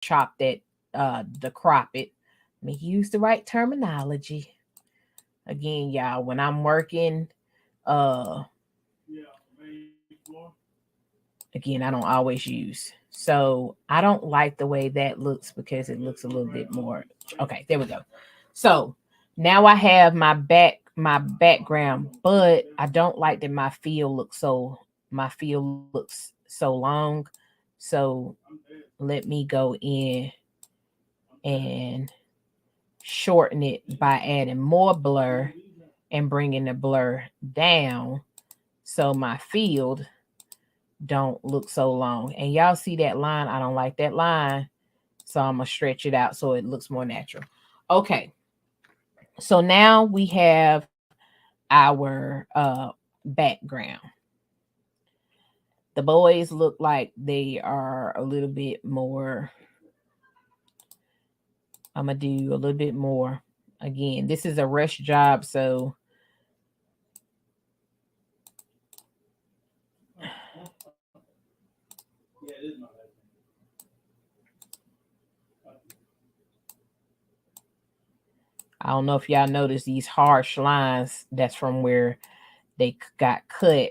chop that, the crop it. Let me use the right terminology. Again, y'all, when I'm working, uh, again, I don't always use. So I don't like the way that looks because it looks a little bit more. Okay, there we go. So now I have my background, but I don't like that my field looks so long. So let me go in and shorten it by adding more blur and bringing the blur down so my field don't look so long. And y'all see that line? I don't like that line. So I'm going to stretch it out so it looks more natural. Okay. So now we have our background. The boys look like they are a little bit more. I'm going to do a little bit more. Again, this is a rush job. So I don't know if y'all notice these harsh lines. That's from where they got cut.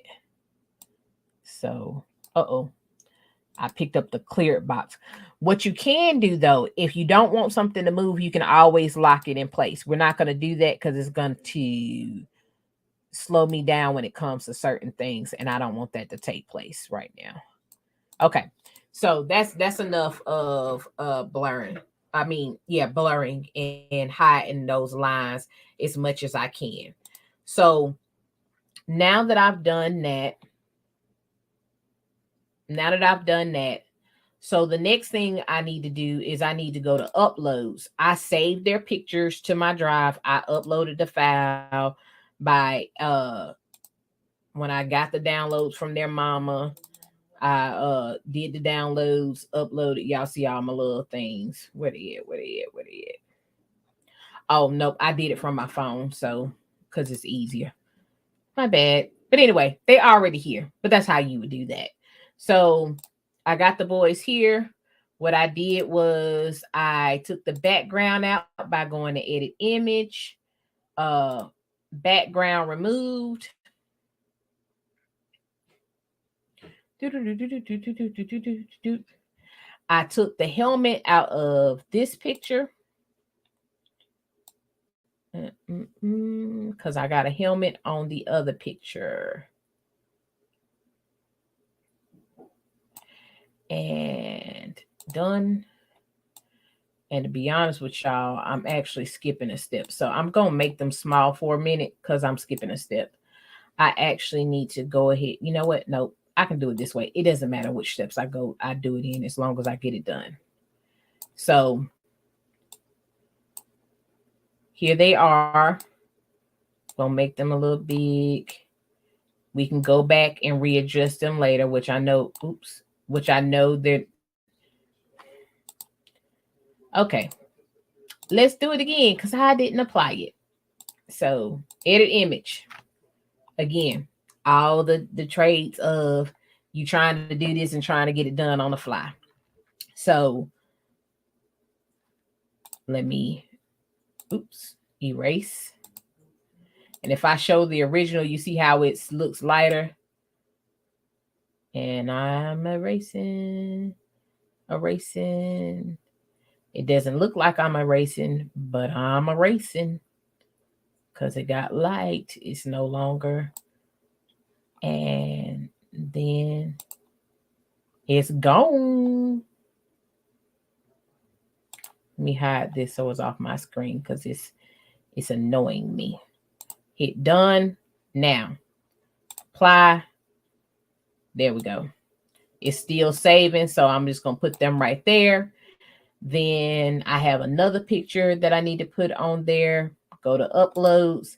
So, I picked up the cleared box. What you can do though, if you don't want something to move, you can always lock it in place. We're not going to do that because it's going to slow me down when it comes to certain things, and I don't want that to take place right now. Okay, so that's enough of blurring. I mean, yeah, blurring and hiding those lines as much as I can. So now that I've done that, now that I've done that, so the next thing I need to do is I need to go to uploads. I saved their pictures to my drive. I uploaded the file by when I got the downloads from their mama. I did the downloads, uploaded. Y'all see all my little things. Where they at? Where they at? Where they at? Oh nope, I did it from my phone, so because it's easier. My bad. But anyway, they already here. But that's how you would do that. So I got the boys here. What I did was I took the background out by going to edit image, uh, background removed. I took the helmet out of this picture because I got a helmet on the other picture. And done. And to be honest with y'all, I'm actually skipping a step. So I'm going to make them small for a minute because I'm skipping a step. I actually need to go ahead. You know what? Nope. I can do it this way. It doesn't matter which steps I do it in as long as I get it done. So here they are. Gonna make them a little big. We can go back and readjust them later, which I know, which I know that. Okay, let's do it again because I didn't apply it. So edit image. Again, all the traits of you trying to do this and trying to get it done on the fly. So let me, erase. And if I show the original, you see how it looks lighter. And I'm erasing. It doesn't look like I'm erasing, but I'm erasing because it got light. It's no longer. And then it's gone. Let me hide this so it's off my screen because it's annoying me. Hit done. Now apply. There we go. It's still saving, so I'm just gonna put them right there. Then I have another picture that I need to put on there. Go to uploads.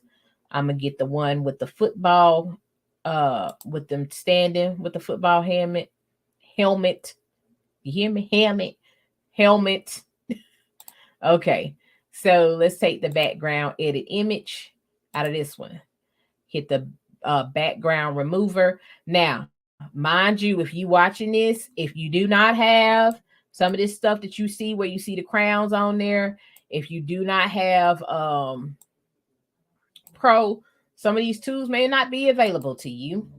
I'm gonna get the one with the football, with them standing with the football helmet. You hear me? Helmet. Okay. So let's take the background edit image out of this one. Hit the background remover. Now, mind you, if you watching this, if you do not have Some of this stuff that you see where you see the crowns on there, if you do not have Pro, some of these tools may not be available to you.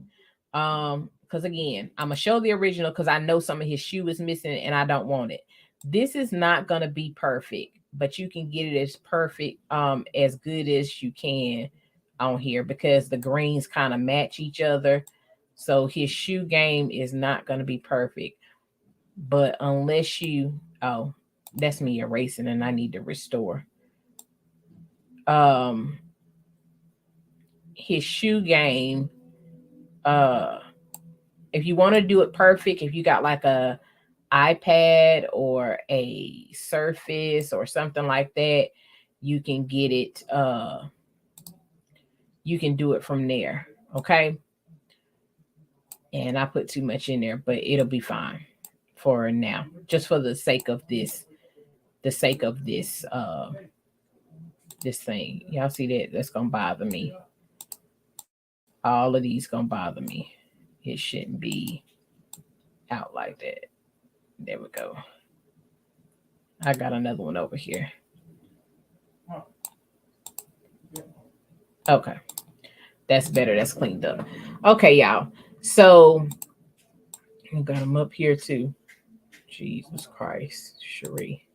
Because again, I'm gonna show the original because I know some of his shoe is missing and I don't want it. This is not gonna be perfect, but you can get it as perfect, as good as you can on here because the greens kind of match each other. So his shoe game is not gonna be perfect. But unless you, oh, that's me erasing and I need to restore. Um his shoe game, uh if you want to do it perfect, if you got like a iPad or a Surface or something like that, you can get it, you can do it from there. Okay. And I put too much in there, but it'll be fine for now, just for the sake of this, the sake of this thing. Y'all see that? That's gonna bother me. All of these gonna bother me. It shouldn't be out like that. There we go. I got another one over here. Okay. That's better. That's cleaned up. Okay, y'all. So I got them up here too. Jesus Christ, Cherie.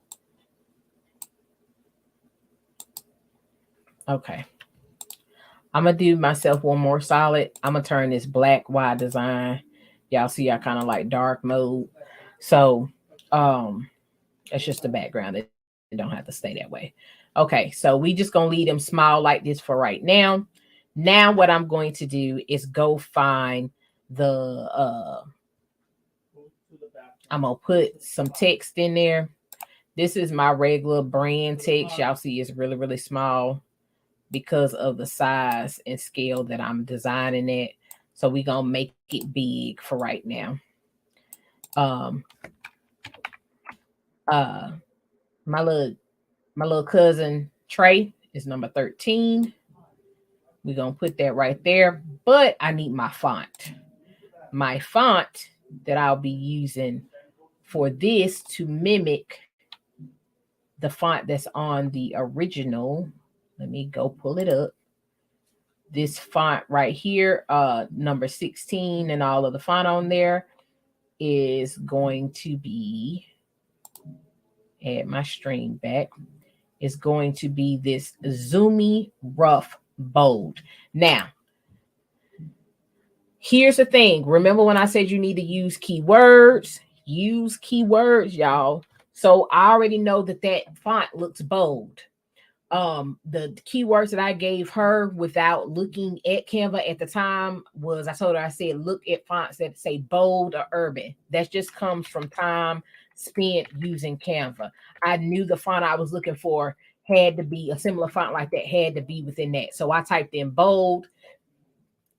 Okay. I'm gonna do myself one more solid. I'm gonna turn this black wide design. Y'all see I kind of like dark mode. So it's just the background. It don't have to stay that way. Okay, so we just gonna leave them small like this for right now. Now what I'm going to do is go find the I'm gonna put some text in there. This is my regular brand text. Y'all see it's really, really small because of the size and scale that I'm designing it. So we gonna make it big for right now. Um uh my little cousin Trey is number 13. We're gonna put that right there. But I need my font. My font that I'll be using for this to mimic the font that's on the original. Let me go pull it up. This font right here, number 16, and all of the font on there is going to be, add my string back, is going to be this zoomy rough bold. Now, here's the thing. Remember when I said you need to use keywords? Use keywords, y'all. So I already know that that font looks bold. The keywords that I gave her without looking at Canva at the time was, I told her, I said, look at fonts that say bold or urban. That just comes from time spent using Canva. I knew the font I was looking for had to be a similar font like that, had to be within that. So I typed in bold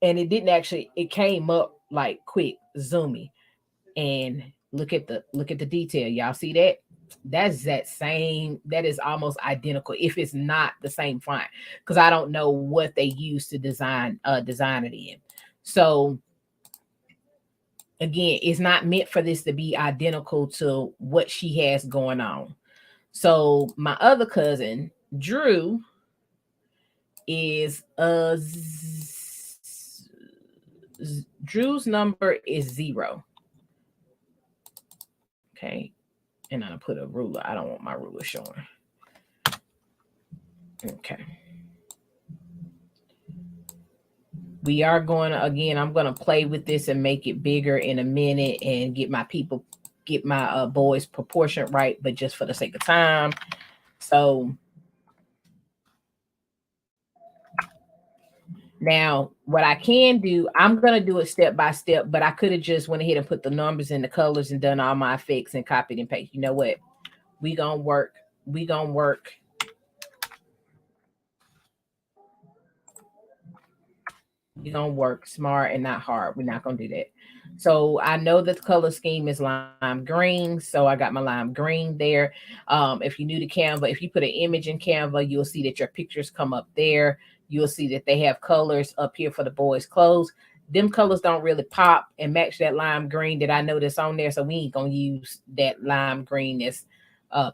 and it didn't actually, it came up like quick, zoomy. And look at the detail. Y'all see that? That's that same, that is almost identical if it's not the same font, because I don't know what they use to design it in. So again, it's not meant for this to be identical to what she has going on. So my other cousin Drew is Drew's number is 0. Okay. And I'm gonna put a ruler. I don't want my ruler showing. Okay. We are going to, again, I'm going to play with this and make it bigger in a minute and get my boys proportion right, but just for the sake of time. So now what I can do, I'm going to do it step by step, but I could have just went ahead and put the numbers and the colors and done all my effects and copied and paste. You know what? We going to work. We're going to work smart and not hard. We're not going to do that. So I know that the color scheme is lime green. So I got my lime green there. If you're new to Canva, if you put an image in Canva, you'll see that your pictures come up there. You'll see that they have colors up here for the boys' clothes. them colors don't really pop and match that lime green that I know that's on there. So we ain't gonna use that lime green that's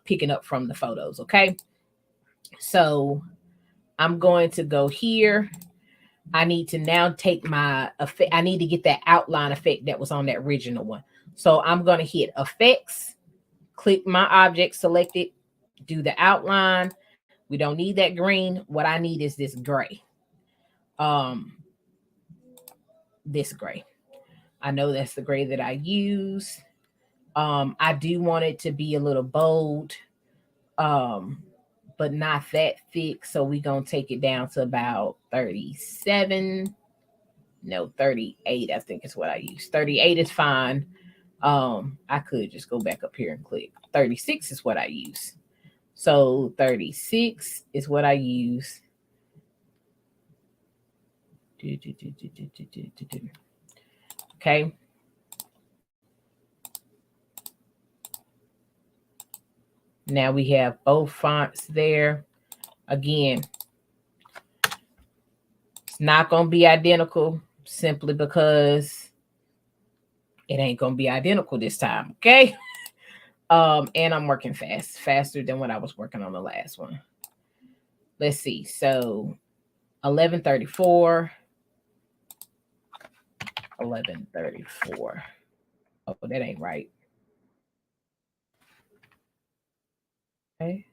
picking up from the photos. Okay. So I'm going to go here. I need to now take my effect. I need to get that outline effect that was on that original one. So I'm going to hit effects, click my object, select it, do the outline. We don't need that green. What I need is this gray. Um, this gray. I know that's the gray that I use. I do want it to be a little bold, um, but not that thick. So we're gonna take it down to about 37. No, 38, I think is what I use. 38 is fine. I could just go back up here and click. 36 is what I use. So 36 is what I use. Okay. Now we have both fonts there. Again, it's not going to be identical simply because it ain't going to be identical this time. Okay. And I'm working faster than what I was working on the last one. Let's see. So 1134. 1134. Oh, that ain't right. Okay.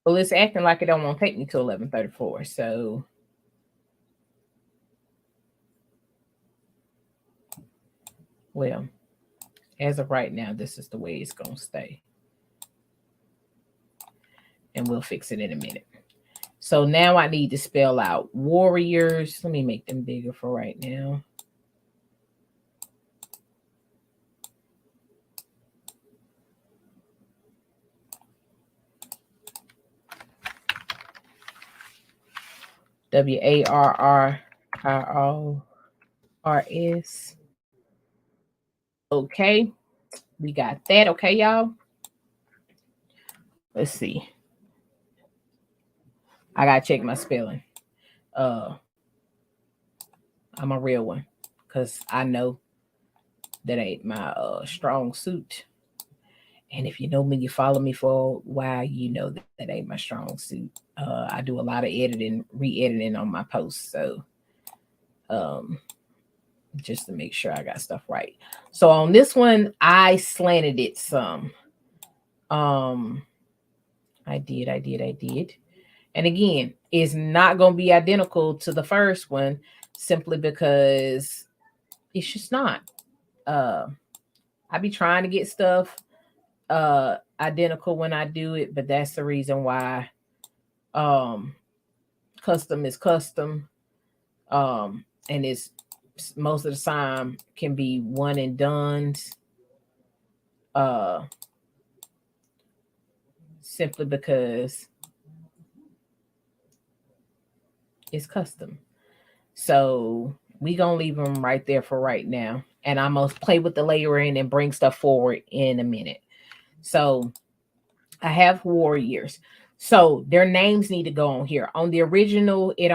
Well, it's acting like it don't want to take me to 1134. So well, as of right now, this is the way it's going to stay. And we'll fix it in a minute. So now I need to spell out warriors. Let me make them bigger for right now. Warrors. Okay. We got that. Okay, y'all. Let's see. I gotta check my spelling. I'm a real one because I know that ain't my strong suit. And if you know me, you follow me for a while, you know that ain't my strong suit. I do a lot of editing, re-editing on my posts. So just to make sure I got stuff right. So on this one, I slanted it some. I did. And again, it's not going to be identical to the first one simply because it's just not. I be trying to get stuff identical when I do it, but that's the reason why custom is custom. And it's most of the time can be one and done's. Simply because it's custom. So we gonna leave them right there for right now. And I'm gonna play with the layering and bring stuff forward in a minute. So I have warriors. So their names need to go on here. On the original, it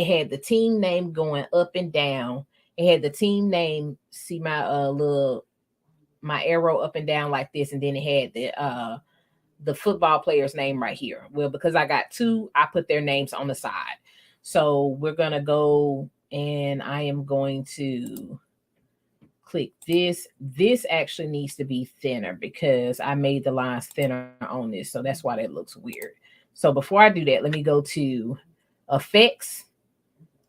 had the team name going up and down. It had the team name. See my my arrow up and down like this, and then it had the football player's name right here. Well, because I got two, I put their names on the side. So we're gonna go and I am going to click this. This actually needs to be thinner because I made the lines thinner on this. So that's why that looks weird. So before I do that, let me go to effects.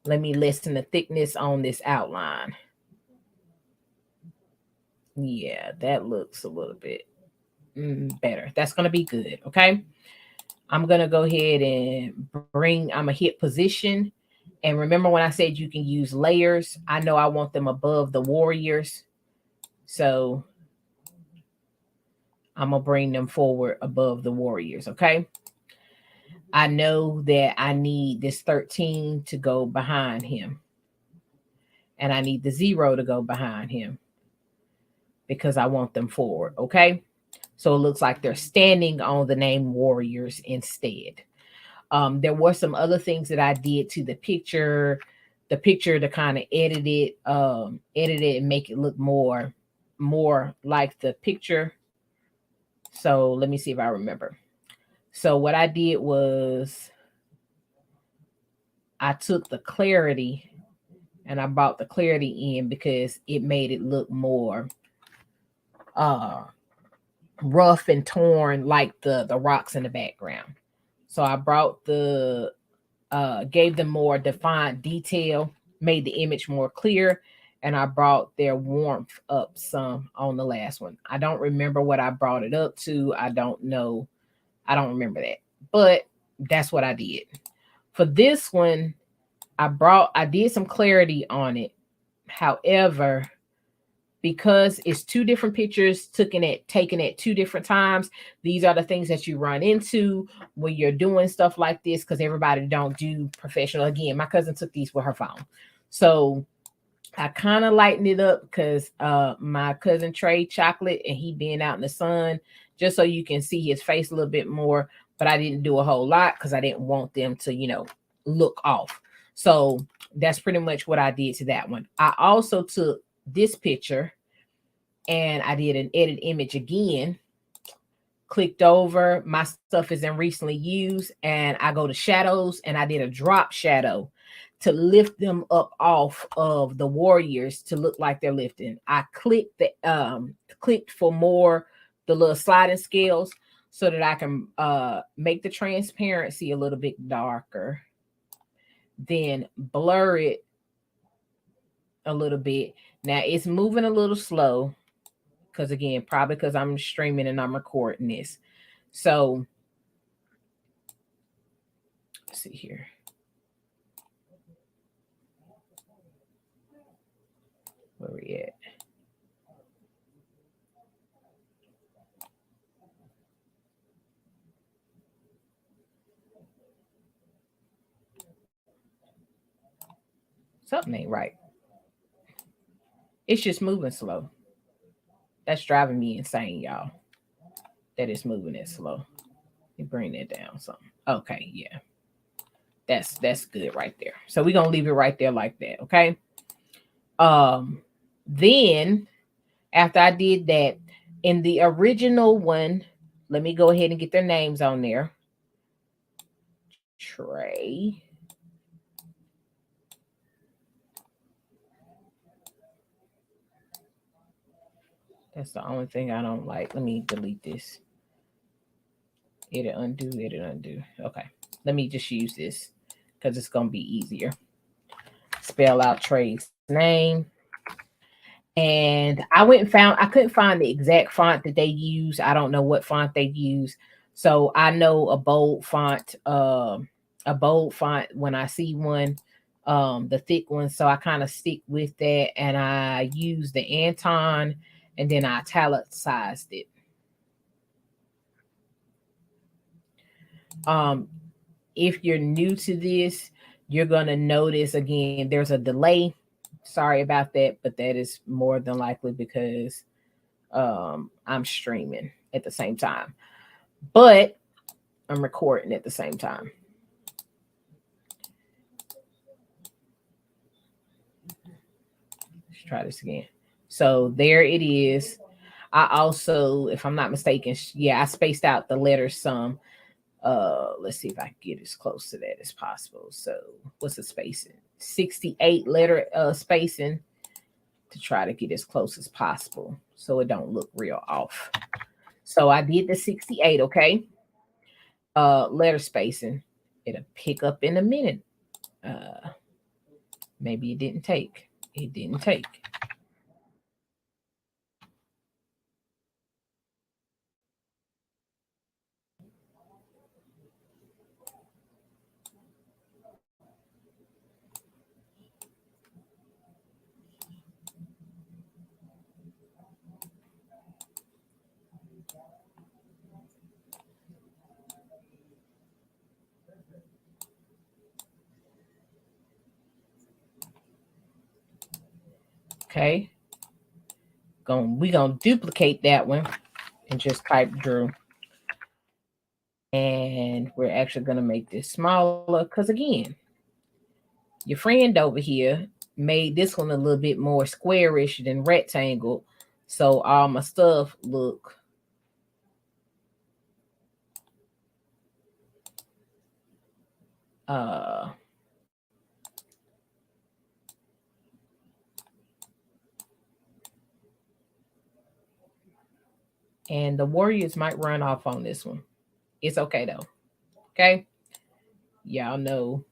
Let me lessen the thickness on this outline. Yeah, that looks a little bit better. That's going to be good. Okay. I'm going to go ahead and I'm going to hit position. And remember when I said you can use layers, I know I want them above the warriors. So I'm going to bring them forward above the warriors. Okay. I know that I need this 13 to go behind him. And I need the 0 to go behind him because I want them forward. Okay. So it looks like they're standing on the name warriors instead. There were some other things that I did to the picture to kind of edit it and make it look more like the picture. So let me see if I remember. So what I did was I took the clarity and I brought the clarity in because it made it look more uh rough and torn like the rocks in the background. So I brought the gave them more defined detail, made the image more clear, and I brought their warmth up some on the last one. I don't remember what I brought it up to. I don't know. I don't remember that. But that's what I did. For this one, I did some clarity on it. However, because it's two different pictures taken at two different times, these are the things that you run into when you're doing stuff like this, because everybody don't do professional. Again, my cousin took these with her phone, so I kind of lightened it up because my cousin Trey chocolate and he being out in the sun, just so you can see his face a little bit more. But I didn't do a whole lot because I didn't want them to look off. So that's pretty much what I did to that one. I also took this picture and I did an edit image again, clicked over, my stuff is in recently used, and I go to shadows and I did a drop shadow to lift them up off of the warriors to look like they're lifting. I clicked for more the little sliding scales so that I can make the transparency a little bit darker, then blur it a little bit. Now it's moving a little slow because again, probably because I'm streaming and I'm recording this. So let's see here. Where we at? Something ain't right. It's just moving slow. That's driving me insane, y'all. That it's moving that slow. You bring that down some. Okay, yeah. That's good right there. So we're gonna leave it right there like that, okay? Um then after I did that, in the original one, let me go ahead and get their names on there. Trey. That's the only thing I don't like. Let me delete this. Edit undo, edit undo. Okay. Let me just use this because it's gonna be easier. Spell out Trey's name. And I went and found I couldn't find the exact font that they use. I don't know what font they use. So I know a bold font when I see one, the thick one. So I kind of stick with that and I use the Anton and then I italicized it. Um, if you're new to this, you're gonna notice again there's a delay. Sorry about that, but that is more than likely because I'm streaming at the same time, but I'm recording at the same time. Let's try this again. So there it is. I also, if I'm not mistaken, yeah, I spaced out the letters some. Let's see if I can get as close to that as possible. So what's the spacing? 68 letter spacing to try to get as close as possible so it don't look real off. So I did the 68, okay? Letter spacing. It'll pick up in a minute. Maybe it didn't take. It didn't take. Okay. We gonna duplicate that one and just type Drew. And we're actually going to make this smaller because, again, your friend over here made this one a little bit more squarish than rectangle. So all my stuff look uh and the Warriors might run off on this one. It's okay though. Okay. Y'all know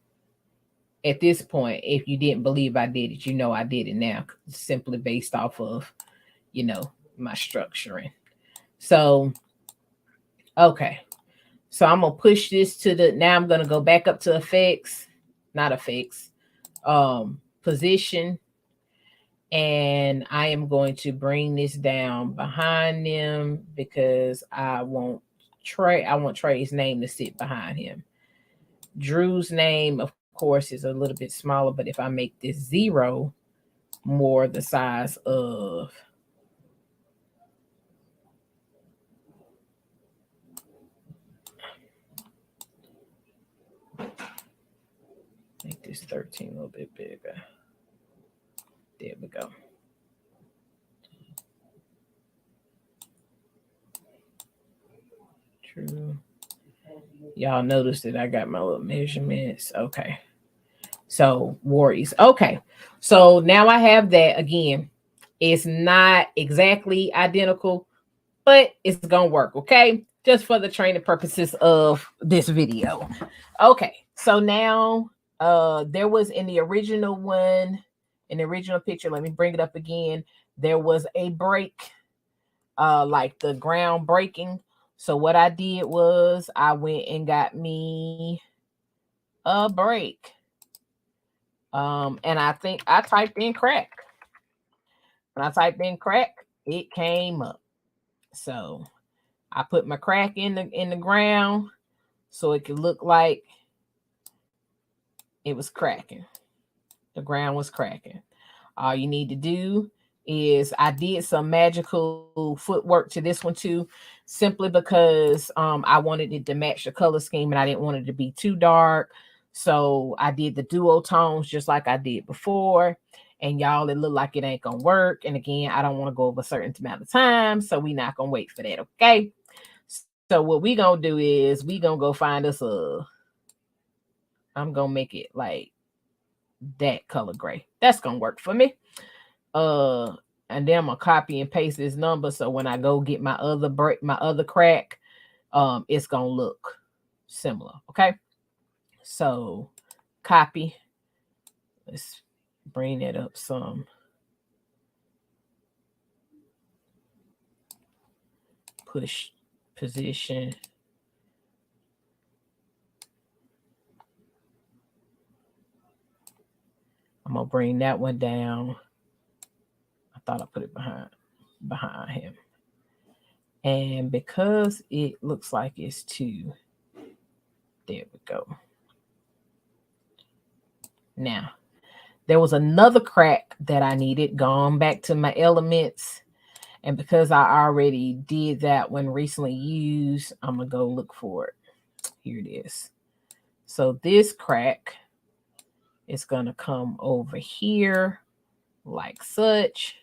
at this point, if you didn't believe I did it, you know I did it now, simply based off of, you know, my structuring. So, okay. So I'm gonna push this to the now I'm gonna go back up to effects, not effects, position, and I am going to bring this down behind them because I want Trey's name to sit behind him. Drew's name, of course, is a little bit smaller, but if I make this 0 more the size of make this 13 a little bit bigger. There we go. True. Y'all notice that I got my little measurements. Okay. So worries. Okay. So now I have that again. It's not exactly identical, but it's gonna work, okay? Just for the training purposes of this video. Okay, so now there was in the original one, in the original picture, let me bring it up again. There was a break, like the ground breaking. So what I did was I went and got me a break. And I think I typed in crack. When I typed in crack, it came up. So I put my crack in the ground so it could look like it was cracking. The ground was cracking. All you need to do is I did some magical footwork to this one too, simply because I wanted it to match the color scheme and I didn't want it to be too dark. So I did the duo tones just like I did before. And y'all, it looked like it ain't gonna work. And again, I don't want to go over a certain amount of time, so we not gonna wait for that, okay? So what we gonna do is we gonna go find us a. I'm gonna make it like that color gray. That's gonna work for me. Uh, and then I'm gonna copy and paste this number so when I go get my other break, my other crack, it's gonna look similar. Okay. So copy. Let's bring that up some. Push position. I'm gonna bring that one down. I thought I put it behind him. And because it looks like it's 2, there we go. Now, there was another crack that I needed, gone back to my elements. And because I already did that one recently used, I'm going to go look for it. Here it is. So this crack is going to come over here like such.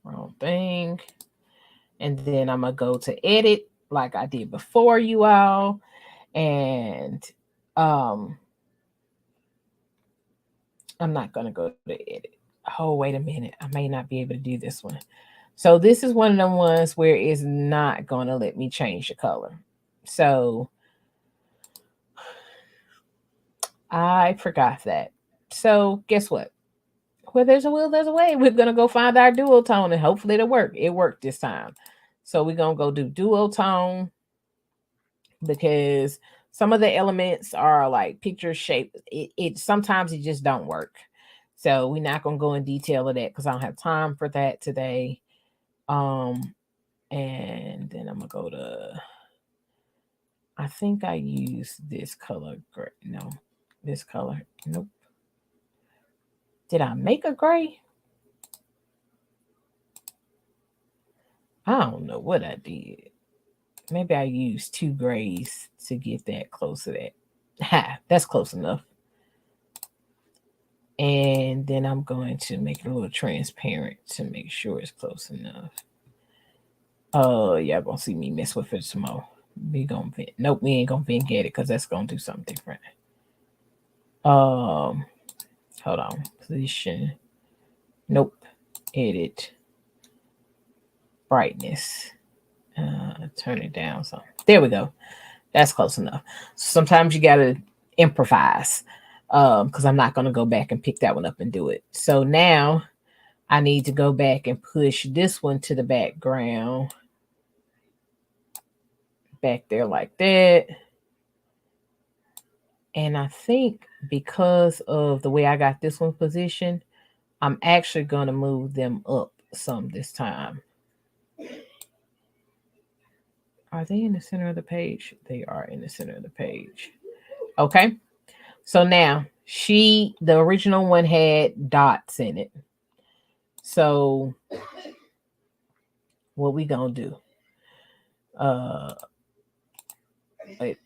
Wrong thing. And then I'm going to go to edit like I did before, you all. And I'm not going to go to edit. Oh, wait a minute. I may not be able to do this one. So this is one of them ones where it's not going to let me change the color. So I forgot that. So guess what? Where there's a will, there's a way. We're going to go find our dual tone and hopefully it'll work. It worked this time. So we're going to go do dual tone because some of the elements are like picture shape. It sometimes it just don't work. So we're not going to go in detail of that because I don't have time for that today. And then I'm gonna go to, I think I use this color. No, this color. Nope. Did I make a gray? I don't know what I did. Maybe I used 2 grays to get that close to that. Ha, that's close enough. And then I'm going to make it a little transparent to make sure it's close enough. Yeah, gonna see me mess with it some more. We gonna vent. Nope, we ain't gonna vent get it because that's gonna do something different. Hold on. Position. Nope. Edit. Brightness. Turn it down some. There we go. That's close enough. Sometimes you gotta improvise. Because I'm not gonna go back and pick that one up and do it. So now I need to go back and push this one to the background. Back there like that. And I think because of the way I got this one positioned, I'm actually going to move them up some this time. Are they in the center of the page? They are in the center of the page. Okay. So now the original one had dots in it. So what we going to do? Wait,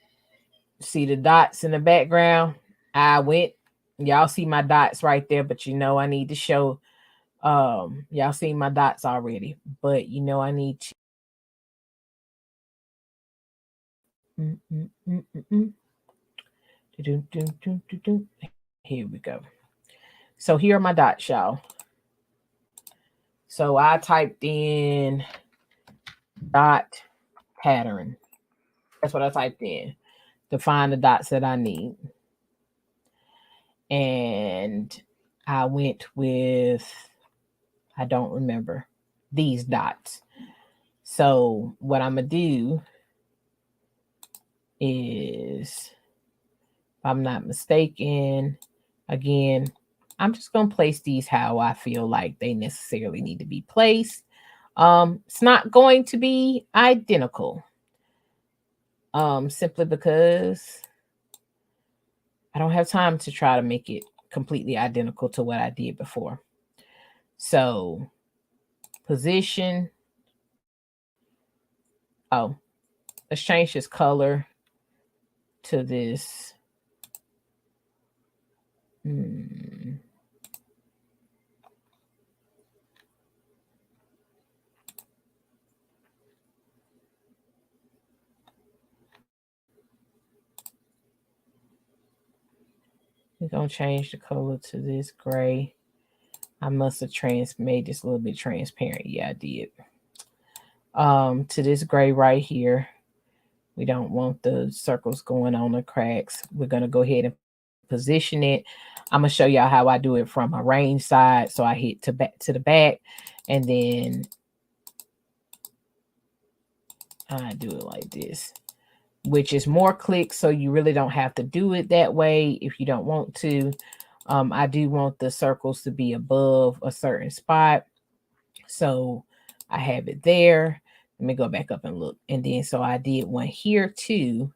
see the dots in the background? Y'all see my dots right there, but I need to show, y'all see my dots already, but I need to, here we go. So here are my dots, y'all. So I typed in dot pattern. That's what I typed in to find the dots that I need. And I went with, I don't remember, these dots. So what I'm going to do is, if I'm not mistaken, again, I'm just going to place these how I feel like they necessarily need to be placed. It's not going to be identical. Simply because I don't have time to try to make it completely identical to what I did before. So, position. Oh, let's change this color to this. We're going to change the color to this gray. I must have made this a little bit transparent. Yeah, I did. To this gray right here. We don't want the circles going on the cracks. We're going to go ahead and position it. I'm going to show y'all how I do it from a range side. So I hit to the back, and then I do it like this, which is more clicks. So you really don't have to do it that way if you don't want to. I do want the circles to be above a certain spot. So I have it there. Let me go back up and look. And then, so I did one here too,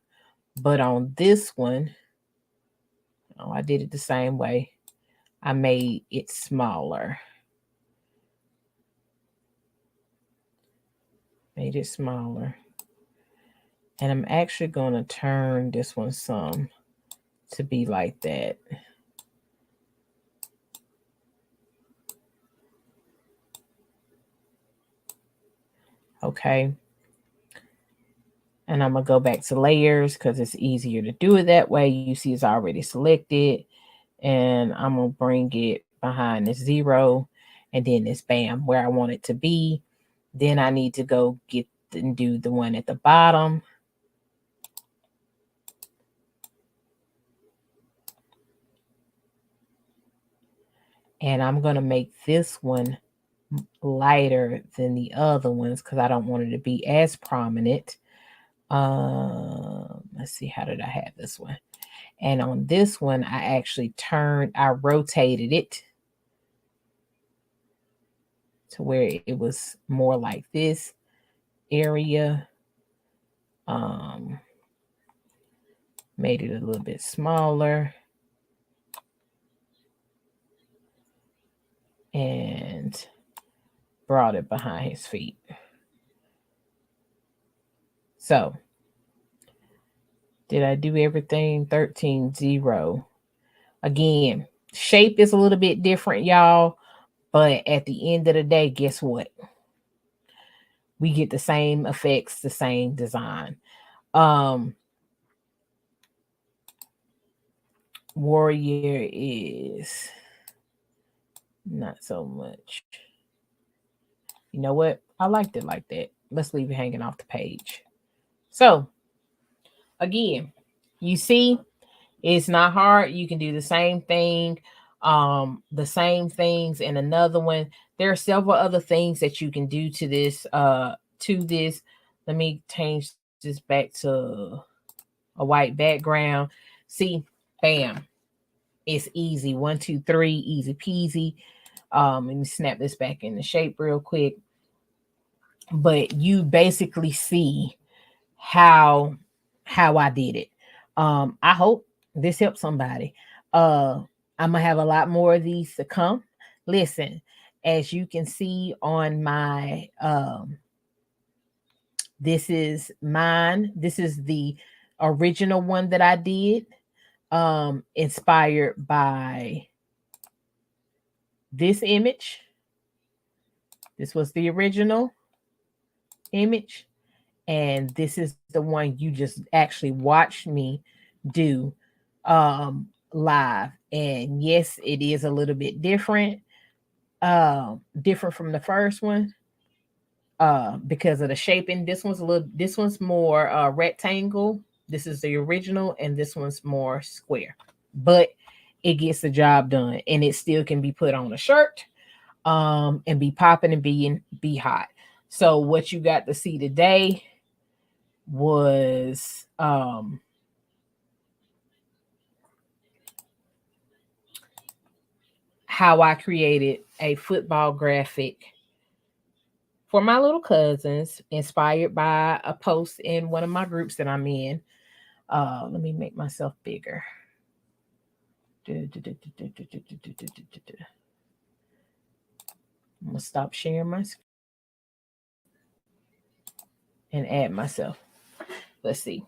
but on this one, I did it the same way. I made it smaller. Made it smaller. And I'm actually going to turn this one some to be like that. Okay. And I'm going to go back to layers because it's easier to do it that way. You see it's already selected. And I'm going to bring it behind this 0 and then this bam where I want it to be. Then I need to go get and do the one at the bottom. And I'm going to make this one lighter than the other ones because I don't want it to be as prominent. Let's see, how did I have this one? And on this one, I rotated it to where it was more like this area. Made it a little bit smaller. and brought it behind his feet. So did I do everything? 13-0. Again, shape is a little bit different, y'all. But at the end of the day, guess what? We get the same effects, the same design. Warrior is not so much. You know what? I liked it like that. Let's leave it hanging off the page. So, again, you see, it's not hard. You can do the same thing, the same things in another one. There are several other things that you can do to this. Let me change this back to a white background. See, bam, it's easy. 1, 2, 3, easy peasy. Let me snap this back into shape real quick. But you basically see how I did it. I hope this helps somebody. I'm gonna have a lot more of these to come. Listen, as you can see on my this is mine. This is the original one that I did, inspired by this image. This was the original image, and this is the one you just actually watched me do live. And yes, it is a little bit different, different from the first one, because of the shaping. This one's more rectangle. This is the original, and this one's more square, but it gets the job done, and it still can be put on a shirt, and be popping and be hot. So what you got to see today was how I created a football graphic for my little cousins, inspired by a post in one of my groups that I'm in. Let me make myself bigger. I'm gonna stop sharing my screen and add myself. Let's see.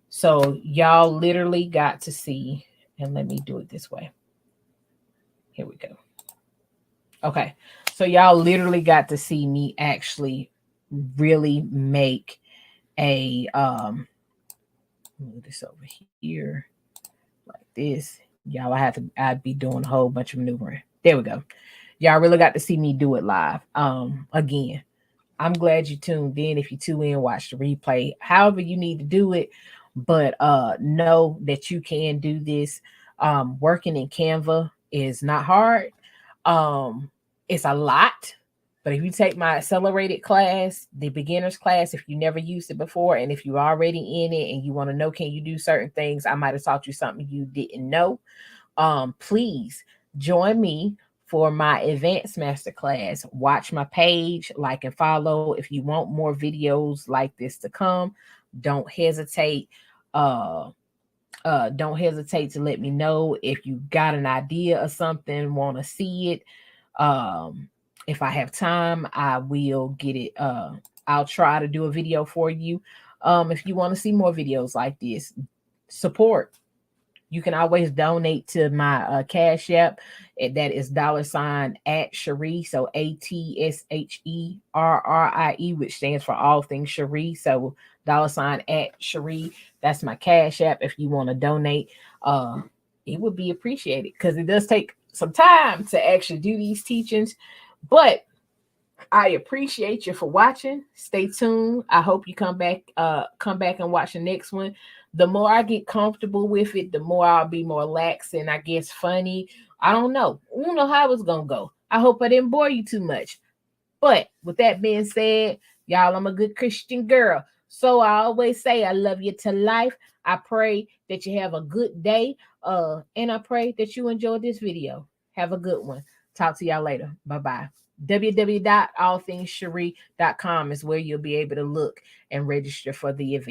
So y'all literally got to see, and let me do it this way. Here we go. Okay. So y'all literally got to see me actually really make a move this over here like this. Y'all, I'd be doing a whole bunch of maneuvering. There we go. Y'all really got to see me do it live. Again, I'm glad you tuned in. If you tune in, watch the replay, however you need to do it. But know that you can do this. Working in Canva is not hard. It's a lot. But if you take my accelerated class, the beginner's class, if you never used it before, and if you're already in it and you want to know, can you do certain things? I might have taught you something you didn't know. Please join me for my advanced masterclass. Watch my page, like and follow. If you want more videos like this to come, don't hesitate. Don't hesitate to let me know if you got an idea of something, want to see it. If I have time, I will get it. I'll try to do a video for you. If you want to see more videos like this, support. You can always donate to my Cash App. That is $@Cherie. So ATSHERRIE, which stands for all things Cherie. So $@Cherie. That's my Cash App. If you want to donate, it would be appreciated, because it does take some time to actually do these teachings. But I appreciate you for watching. Stay tuned. I hope you come back and watch the next one. The more I get comfortable with it, the more I'll be more lax and I guess funny. I don't know. I don't know how it's gonna go. I hope I didn't bore you too much. But with that being said, y'all, I'm a good Christian girl. So I always say I love you to life. I pray that you have a good day. And I pray that you enjoyed this video. Have a good one. Talk to y'all later. Bye-bye. www.allthingscherie.com is where you'll be able to look and register for the event.